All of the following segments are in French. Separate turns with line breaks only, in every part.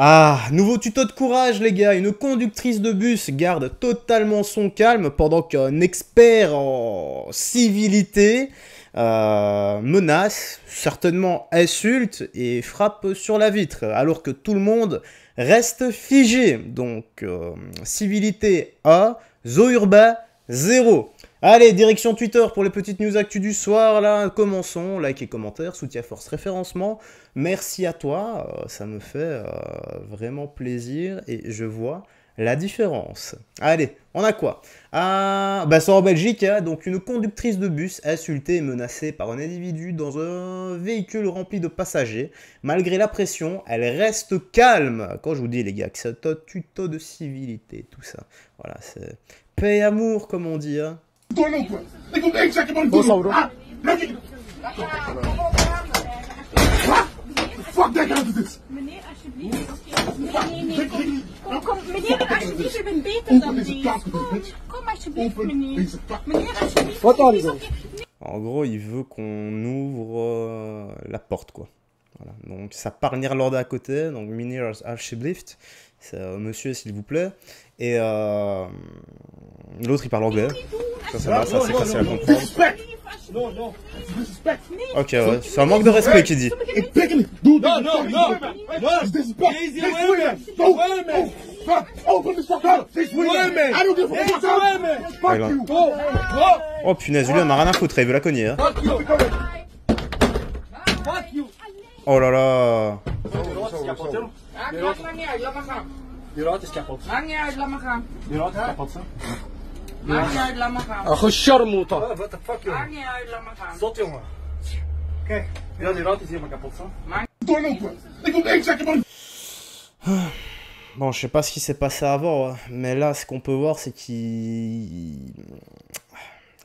Ah, nouveau tuto de courage les gars, une conductrice de bus garde totalement son calme pendant qu'un expert en civilité menace, certainement insulte et frappe sur la vitre, alors que tout le monde reste figé. Donc, civilité A, zoo urbain 0. Allez, direction Twitter pour les petites news actu du soir, là, commençons, like et commentaires, soutien force référencement, merci à toi, ça me fait vraiment plaisir et je vois la différence. Allez, on a quoi? C'est en Belgique, hein, donc une conductrice de bus insultée et menacée par un individu dans un véhicule rempli de passagers. Malgré la pression, elle reste calme. Quand je vous dis les gars que c'est un tuto de civilité, tout ça, voilà, c'est paix et amour comme on dit, hein.
Fuck that guy with this. Meneer, alsjeblieft. Nee. Kom, meneer, alsjeblieft, je bent beter dan die. Kom alsjeblieft, meneer. Meneer, alsjeblieft.
Wat dan dan?
En gros, il veut qu'on ouvre la porte, quoi. Voilà. Donc, ça parle néerlandais à côté. Donc, meneer, alsjeblieft. C'est monsieur, s'il vous plaît. Et l'autre, il parle anglais. Ça, c'est facile à comprendre.
Non.
Ok, ouais. C'est un manque de respect qu'il dit.
Non.
Oh punaise, lui, on a rien à foutre, il veut la cogner. Hein. Oh là là.
Die ruit is kapot.
Maakt niet uit, laat maar gaan.
Die ruit is kapot, hè?
Maakt niet uit, laat maar gaan.
Gesjarmotor. What the fuck, jongen?
Maakt niet uit, laat maar gaan.
Zot, jongen. Kijk, ja, die ruit is helemaal kapot, hè?
Bon, je sais pas ce qui s'est passé avant, mais là, ce qu'on peut voir, c'est qu'il...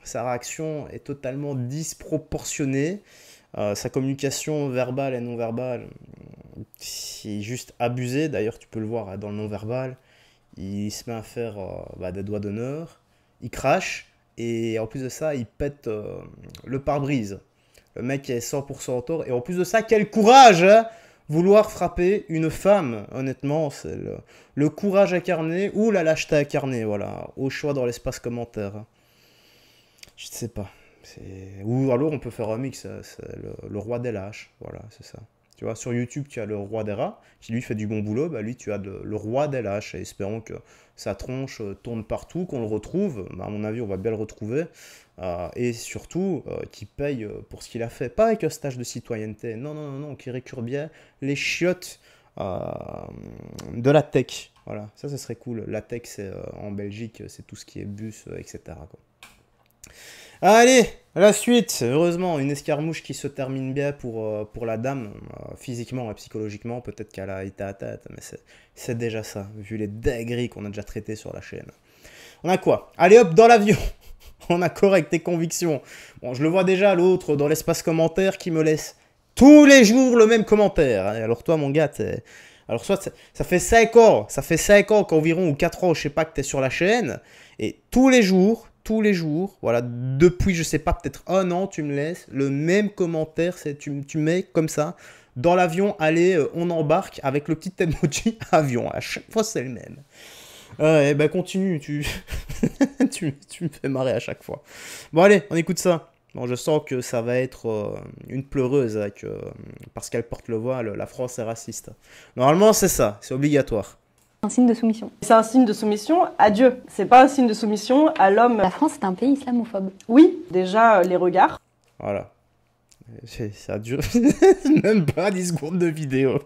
Sa réaction est totalement disproportionnée. Sa communication verbale et non verbale, c'est juste abusé. D'ailleurs, tu peux le voir dans le non verbal. Il se met à faire des doigts d'honneur. Il crache. Et en plus de ça, il pète le pare-brise. Le mec est 100% en tort. Et en plus de ça, quel courage, hein, vouloir frapper une femme. Honnêtement, c'est le courage incarné ou la lâcheté incarnée. Voilà, au choix dans l'espace commentaire. Je ne sais pas. Ou alors on peut faire un mix, c'est le roi des lâches, voilà, c'est ça. Tu vois, sur YouTube, tu as le roi des rats, qui lui fait du bon boulot, bah lui, tu as le roi des lâches, et espérons que sa tronche tourne partout, qu'on le retrouve, à mon avis, on va bien le retrouver, et surtout, qu'il paye pour ce qu'il a fait, pas avec un stage de citoyenneté, non, qu'il récure bien les chiottes de la tech, voilà, ça serait cool. La tech, c'est en Belgique, c'est tout ce qui est bus, etc., quoi. Allez, la suite. Heureusement, une escarmouche qui se termine bien pour la dame, physiquement et psychologiquement. Peut-être qu'elle a été à tête, mais c'est déjà ça, vu les dingueries qu'on a déjà traitées sur la chaîne. On a quoi? Allez hop, dans l'avion. On a correct tes convictions. Bon, je le vois déjà, l'autre, dans l'espace commentaire, qui me laisse tous les jours le même commentaire. Alors toi, mon gars, t'es... Alors soit ça fait 5 ans qu'environ, ou 4 ans, je sais pas, que t'es sur la chaîne, et tous les jours, voilà, depuis, je sais pas, peut-être 1 an, tu me laisses le même commentaire, tu mets comme ça, dans l'avion, allez, on embarque, avec le petit emoji avion, à chaque fois c'est le même. Eh ben continue, tu me fais marrer à chaque fois. Bon allez, on écoute ça. Bon, je sens que ça va être une pleureuse, avec, parce qu'elle porte le voile, la France est raciste. Normalement c'est ça, c'est obligatoire.
Un signe de soumission.
C'est un signe de soumission à Dieu. C'est pas un signe de soumission à l'homme.
La France est un pays islamophobe.
Oui, déjà les regards.
Voilà. Ça dure même pas 10 secondes de vidéo.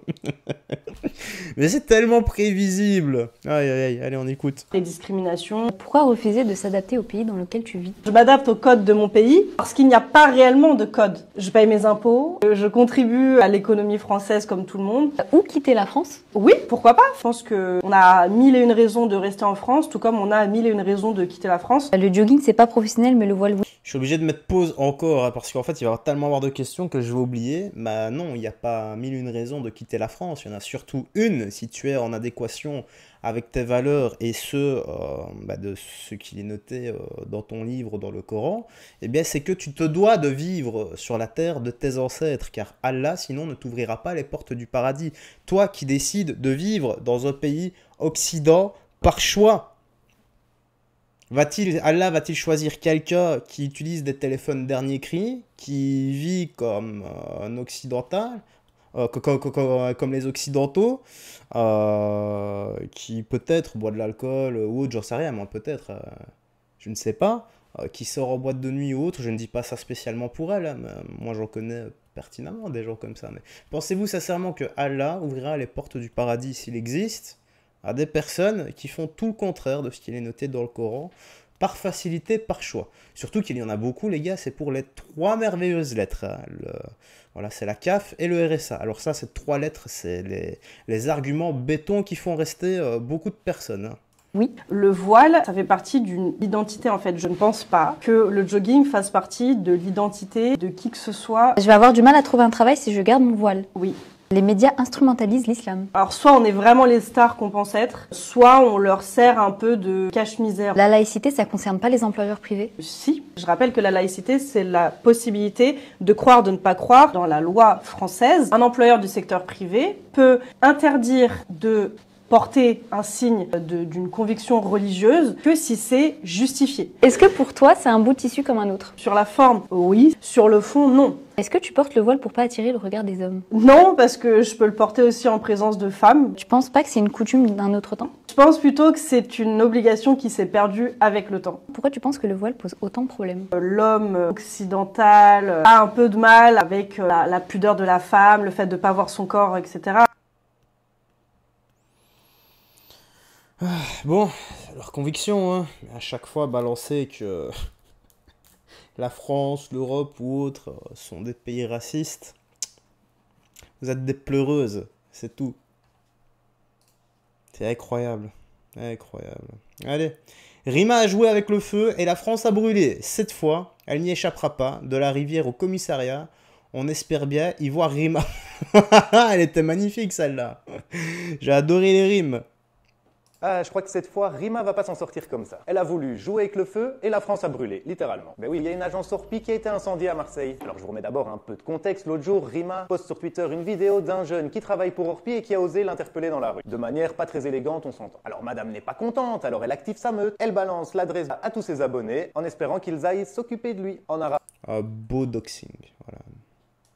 Mais c'est tellement prévisible. Aïe, allez, on écoute.
Les discriminations.
Pourquoi refuser de s'adapter au pays dans lequel tu vis?
Je m'adapte au code de mon pays parce qu'il n'y a pas réellement de code. Je paye mes impôts, je contribue à l'économie française comme tout le monde.
Ou quitter la France?
Oui, pourquoi pas? Je pense qu'on a 1001 raisons de rester en France, tout comme on a 1001 raisons de quitter la France.
Le jogging, c'est pas professionnel, mais le voile, oui.
Je suis obligé de mettre pause encore, hein, parce qu'en fait, il va y avoir tellement avoir de questions que je vais oublier. Bah non, il n'y a pas mille une raisons de quitter la France. Il y en a surtout une, si tu es en adéquation avec tes valeurs et ceux de ce qu'il est noté dans ton livre, dans le Coran, eh bien c'est que tu te dois de vivre sur la terre de tes ancêtres, car Allah, sinon, ne t'ouvrira pas les portes du paradis. Toi qui décides de vivre dans un pays occident par choix, Allah va-t-il choisir quelqu'un qui utilise des téléphones dernier cri, qui vit comme un occidental, comme les occidentaux, qui peut-être boit de l'alcool ou autre, j'en sais rien, moi peut-être, je ne sais pas, qui sort en boîte de nuit ou autre, je ne dis pas ça spécialement pour elle, hein, mais moi j'en connais pertinemment des gens comme ça. Mais pensez-vous sincèrement que Allah ouvrira les portes du paradis s'il existe à des personnes qui font tout le contraire de ce qu'il est noté dans le Coran, par facilité, par choix. Surtout qu'il y en a beaucoup, les gars, c'est pour les 3 merveilleuses lettres. Hein. Voilà, c'est la CAF et le RSA. Alors ça, ces 3 lettres, c'est les arguments béton qui font rester beaucoup de personnes. Hein.
Oui, le voile, ça fait partie d'une identité en fait. Je ne pense pas que le jogging fasse partie de l'identité de qui que ce soit.
Je vais avoir du mal à trouver un travail si je garde mon voile.
Oui.
Les médias instrumentalisent l'islam.
Alors soit on est vraiment les stars qu'on pense être, soit on leur sert un peu de cache-misère.
La laïcité, ça concerne pas les employeurs privés?
Si, je rappelle que la laïcité, c'est la possibilité de croire, de ne pas croire. Dans la loi française, un employeur du secteur privé peut interdire de porter un signe d'une conviction religieuse que si c'est justifié.
Est-ce que pour toi, c'est un bout de tissu comme un autre?
Sur la forme, oui. Sur le fond, non.
Est-ce que tu portes le voile pour pas attirer le regard des hommes?
Non, parce que je peux le porter aussi en présence de femmes.
Tu penses pas que c'est une coutume d'un autre temps?
Je pense plutôt que c'est une obligation qui s'est perdue avec le temps.
Pourquoi tu penses que le voile pose autant de problèmes?
L'homme occidental a un peu de mal avec la pudeur de la femme, le fait de ne pas voir son corps, etc.
Bon, leur conviction, hein. À chaque fois balancer que la France, l'Europe ou autres sont des pays racistes. Vous êtes des pleureuses, c'est tout. C'est incroyable, incroyable. Allez, Rima a joué avec le feu et la France a brûlé. Cette fois, elle n'y échappera pas. De la rivière au commissariat, on espère bien y voir Rima. Elle était magnifique celle-là. J'ai adoré les rimes.
Ah, je crois que cette fois, Rima va pas s'en sortir comme ça. Elle a voulu jouer avec le feu et la France a brûlé, littéralement. Ben oui, il y a une agence Orpi qui a été incendiée à Marseille. Alors je vous remets d'abord un peu de contexte. L'autre jour, Rima poste sur Twitter une vidéo d'un jeune qui travaille pour Orpi et qui a osé l'interpeller dans la rue. De manière pas très élégante, on s'entend. Alors madame n'est pas contente, alors elle active sa meute. Elle balance l'adresse à tous ses abonnés en espérant qu'ils aillent s'occuper de lui. En arabe,
Un beau doxing, voilà.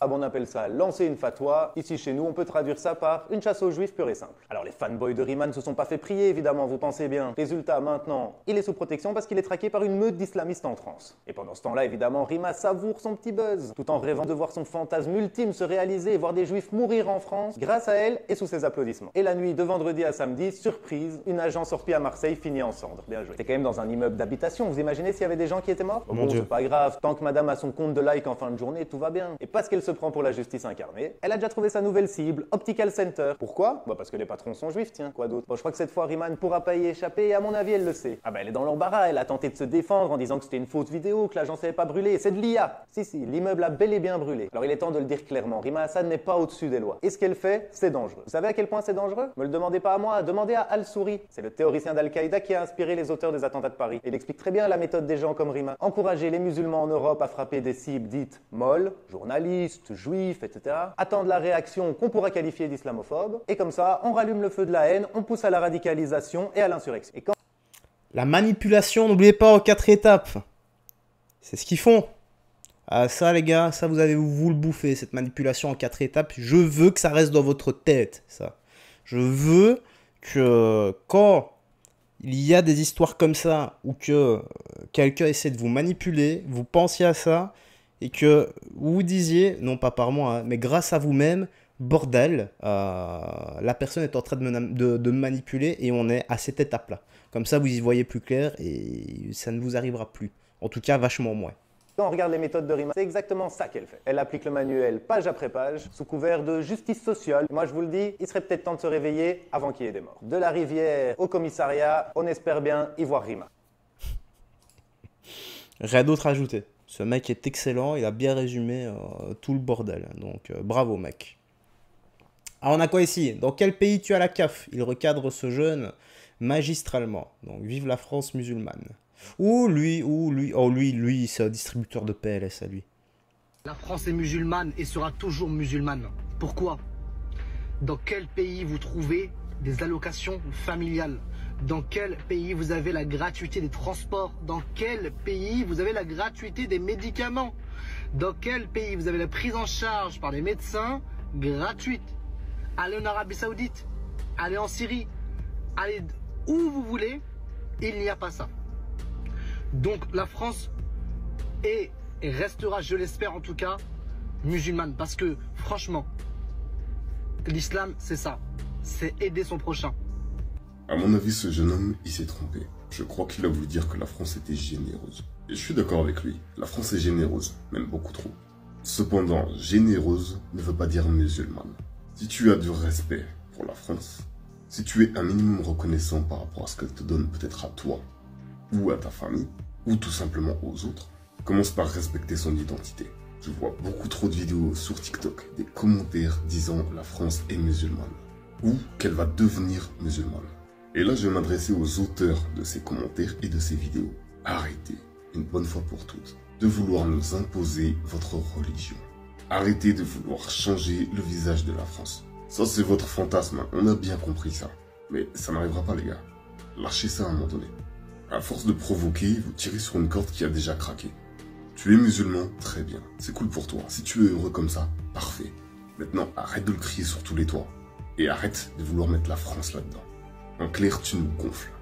on appelle ça lancer une fatwa. Ici chez nous, on peut traduire ça par une chasse aux juifs pure et simple. Alors les fanboys de Rima ne se sont pas fait prier, évidemment, vous pensez bien. Résultat, maintenant, il est sous protection parce qu'il est traqué par une meute d'islamistes en France. Et pendant ce temps-là, évidemment, Rima savoure son petit buzz, tout en rêvant de voir son fantasme ultime se réaliser et voir des juifs mourir en France grâce à elle et sous ses applaudissements. Et la nuit de vendredi à samedi, surprise, une agence Orpi à Marseille finit en cendres. Bien joué. C'est quand même dans un immeuble d'habitation, vous imaginez s'il y avait des gens qui étaient morts?
Mon Dieu.
C'est pas grave, tant que madame a son compte de like en fin de journée, tout va bien. Et parce qu'elle se prend pour la justice incarnée, elle a déjà trouvé sa nouvelle cible, Optical Center. Pourquoi? Bah parce que les patrons sont juifs, tiens, quoi d'autre? Bon, je crois que cette fois Rima ne pourra pas y échapper et à mon avis elle le sait. Ah bah elle est dans l'embarras, elle a tenté de se défendre en disant que c'était une fausse vidéo, que l'agence n'avait pas brûlé, c'est de l'IA. Si, l'immeuble a bel et bien brûlé. Alors il est temps de le dire clairement, Rima Hassan n'est pas au-dessus des lois. Et ce qu'elle fait, c'est dangereux. Vous savez à quel point c'est dangereux? Me le demandez pas à moi, demandez à Al-Souri. C'est le théoricien d'Al-Qaïda qui a inspiré les auteurs des attentats de Paris. Il explique très bien la méthode des gens comme Rima. Encourager les musulmans en Europe à frapper des cibles dites molles, journalistes, juifs, etc. Attendre la réaction qu'on pourra qualifier d'islamophobe, et comme ça, on rallume le feu de la haine, on pousse à la radicalisation et à l'insurrection. Et quand...
La manipulation, n'oubliez pas, en 4 étapes. C'est ce qu'ils font. Ah, ça, les gars, ça, vous allez vous le bouffer, cette manipulation en 4 étapes. Je veux que ça reste dans votre tête, ça. Je veux que quand il y a des histoires comme ça, ou que quelqu'un essaie de vous manipuler, vous pensiez à ça, et que vous vous disiez, non pas par moi, hein, mais grâce à vous-même, bordel, la personne est en train de me manipuler et on est à cette étape-là. Comme ça, vous y voyez plus clair et ça ne vous arrivera plus. En tout cas, vachement moins.
Quand on regarde les méthodes de Rima, c'est exactement ça qu'elle fait. Elle applique le manuel page après page, sous couvert de justice sociale. Moi je vous le dis, il serait peut-être temps de se réveiller avant qu'il y ait des morts. De la rivière au commissariat, on espère bien y voir Rima.
Rien d'autre à ajouter. Ce mec est excellent, il a bien résumé tout le bordel. Donc bravo mec. Alors on a quoi ici? Dans quel pays tu as la CAF? Il recadre ce jeune magistralement. Donc vive la France musulmane. Ou lui, oh lui c'est un distributeur de PLS à lui.
La France est musulmane et sera toujours musulmane. Pourquoi? Dans quel pays vous trouvez des allocations familiales? Dans quel pays vous avez la gratuité des transports? Dans quel pays vous avez la gratuité des médicaments? Dans quel pays vous avez la prise en charge par des médecins gratuite? Allez en Arabie Saoudite, allez en Syrie, allez où vous voulez, il n'y a pas ça. Donc la France est et restera, je l'espère en tout cas, musulmane. Parce que franchement, l'islam c'est ça, c'est aider son prochain.
À mon avis, ce jeune homme, il s'est trompé. Je crois qu'il a voulu dire que la France était généreuse. Et je suis d'accord avec lui, la France est généreuse, même beaucoup trop. Cependant, généreuse ne veut pas dire musulmane. Si tu as du respect pour la France, si tu es un minimum reconnaissant par rapport à ce qu'elle te donne peut-être à toi, ou à ta famille, ou tout simplement aux autres, commence par respecter son identité. Je vois beaucoup trop de vidéos sur TikTok, des commentaires disant la France est musulmane, ou qu'elle va devenir musulmane. Et là, je vais m'adresser aux auteurs de ces commentaires et de ces vidéos. Arrêtez, une bonne fois pour toutes, de vouloir nous imposer votre religion. Arrêtez de vouloir changer le visage de la France. Ça, c'est votre fantasme, on a bien compris ça. Mais ça n'arrivera pas, les gars. Lâchez ça à un moment donné. À force de provoquer, vous tirez sur une corde qui a déjà craqué. Tu es musulman, très bien, c'est cool pour toi. Si tu es heureux comme ça, parfait. Maintenant, arrête de le crier sur tous les toits. Et arrête de vouloir mettre la France là-dedans. En clair, tu nous gonfles.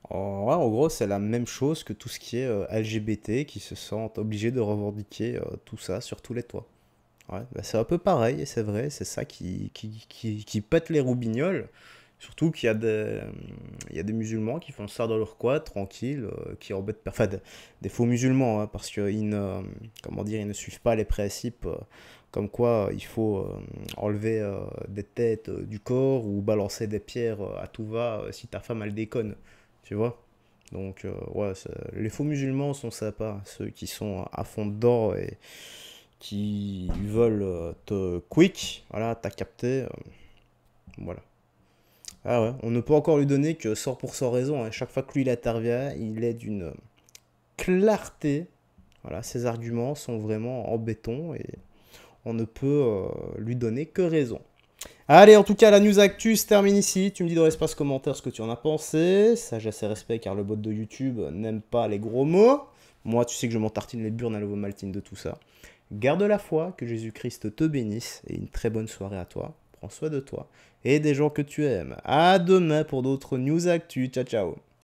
En gros, c'est la même chose que tout ce qui est LGBT qui se sentent obligés de revendiquer tout ça sur tous les toits. Ouais, bah c'est un peu pareil, et c'est vrai, c'est ça qui pète les roubignoles. Surtout qu'il y a des musulmans qui font ça dans leur coin, tranquille, qui embêtent enfin des faux musulmans, hein, parce qu'ils ils ne suivent pas les principes comme quoi il faut enlever des têtes du corps ou balancer des pierres à tout va si ta femme elle déconne, tu vois. Donc ouais, les faux musulmans sont sympas, ceux qui sont à fond dedans et qui veulent te quick, voilà, t'as capté, voilà. Ah ouais, on ne peut encore lui donner que 100% raison, hein. Chaque fois que lui il intervient, il est d'une clarté. Voilà, ses arguments sont vraiment en béton et on ne peut lui donner que raison. Allez, en tout cas, la news actu se termine ici. Tu me dis dans l'espace commentaire ce que tu en as pensé. Sagesse et respect, car le bot de YouTube n'aime pas les gros mots. Moi, tu sais que je m'en tartine les burnes à l'ovomaltine de tout ça. Garde la foi, que Jésus-Christ te bénisse et une très bonne soirée à toi. Prends soin de toi et des gens que tu aimes. À demain pour d'autres news actu. Ciao, ciao.